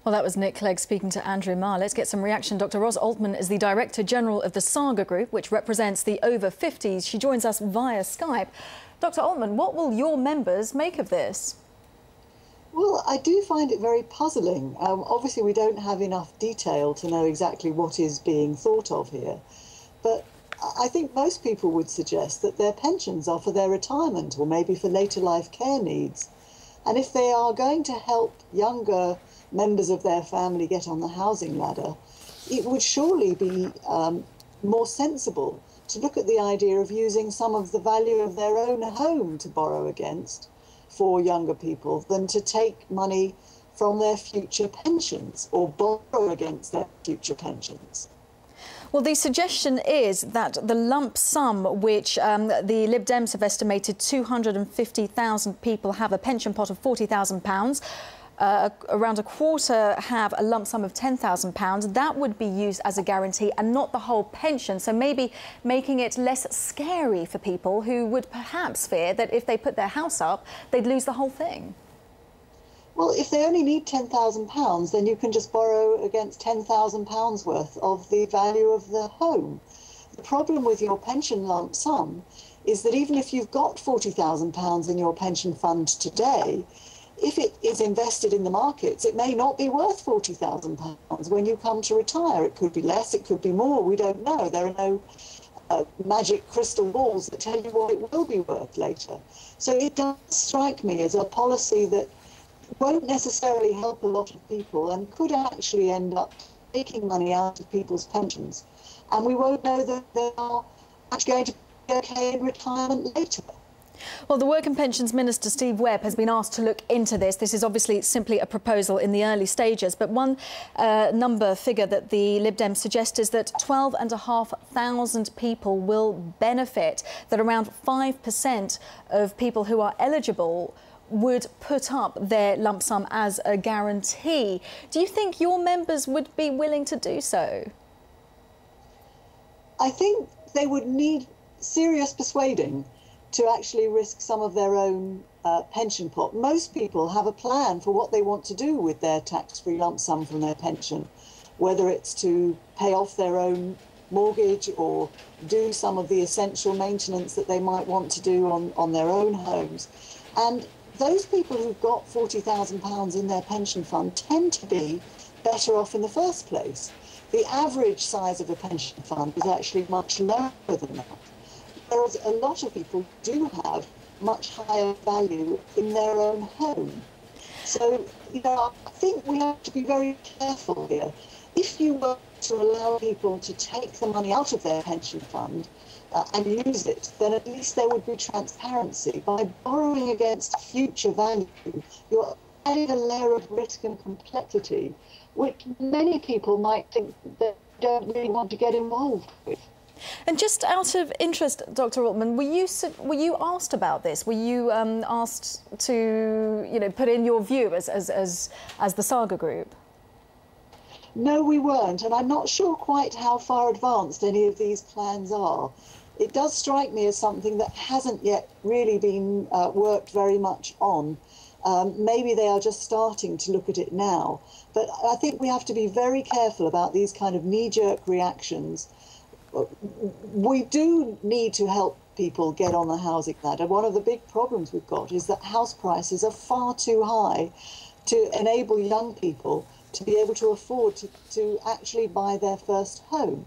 Well, that was Nick Clegg speaking to Andrew Marr. Let's get some reaction. Dr. Ros Altmann is the Director General of the Saga Group, which represents the over 50s. She joins us via Skype. Dr. Altmann, what will your members make of this? Well, I do find it very puzzling. Obviously, we don't have enough detail to know exactly what is being thought of here. But I think most people would suggest that their pensions are for their retirement or maybe for later life care needs. And if they are going to help younger members of their family get on the housing ladder, it would surely be more sensible to look at the idea of using some of the value of their own home to borrow against for younger people than to take money from their future pensions or borrow against their future pensions. Well, the suggestion is that the lump sum, which the Lib Dems have estimated 250,000 people have a pension pot of £40,000, around a quarter have a lump sum of £10,000, that would be used as a guarantee and not the whole pension. So maybe making it less scary for people who would perhaps fear that if they put their house up, they'd lose the whole thing. Well, if they only need £10,000, then you can just borrow against £10,000 worth of the value of the home. The problem with your pension lump sum is that even if you've got £40,000 in your pension fund today, if it is invested in the markets, it may not be worth £40,000 when you come to retire. It could be less, it could be more, we don't know. There are no magic crystal balls that tell you what it will be worth later. So it does strike me as a policy that won't necessarily help a lot of people and could actually end up taking money out of people's pensions. And we won't know that they are actually going to be okay in retirement later. Well, the Work and Pensions Minister, Steve Webb, has been asked to look into this. This is obviously simply a proposal in the early stages, but one figure that the Lib Dems suggest is that 12,500 people will benefit, that around 5% of people who are eligible would put up their lump sum as a guarantee. Do you think your members would be willing to do so? I think they would need serious persuading to actually risk some of their own pension pot. Most people have a plan for what they want to do with their tax-free lump sum from their pension, whether it's to pay off their own mortgage or do some of the essential maintenance that they might want to do on their own homes. And those people who've got £40,000 in their pension fund tend to be better off in the first place. The average size of a pension fund is actually much lower than that, whereas a lot of people do have much higher value in their own home. So, I think we have to be very careful here. If you were to allow people to take the money out of their pension fund and use it, then at least there would be transparency. By borrowing against future value, you're adding a layer of risk and complexity, which many people might think that they don't really want to get involved with. And just out of interest, Dr. Altmann, were you asked about this? Were you asked to, put in your view as the Saga Group? No, we weren't, and I'm not sure quite how far advanced any of these plans are. It does strike me as something that hasn't yet really been worked very much on. Maybe they are just starting to look at it now. But I think we have to be very careful about these kind of knee-jerk reactions. We do need to help people get on the housing ladder. One of the big problems we've got is that house prices are far too high to enable young people to be able to afford to actually buy their first home.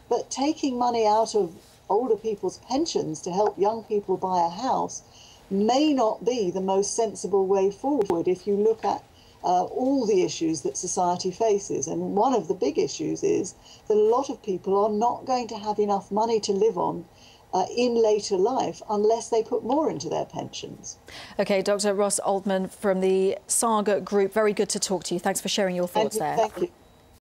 But taking money out of older people's pensions to help young people buy a house may not be the most sensible way forward if you look at all the issues that society faces. And one of the big issues is that a lot of people are not going to have enough money to live on in later life unless they put more into their pensions. OK, Dr. Ros Altmann from the Saga Group, very good to talk to you. Thanks for sharing your thoughts there. Thank you.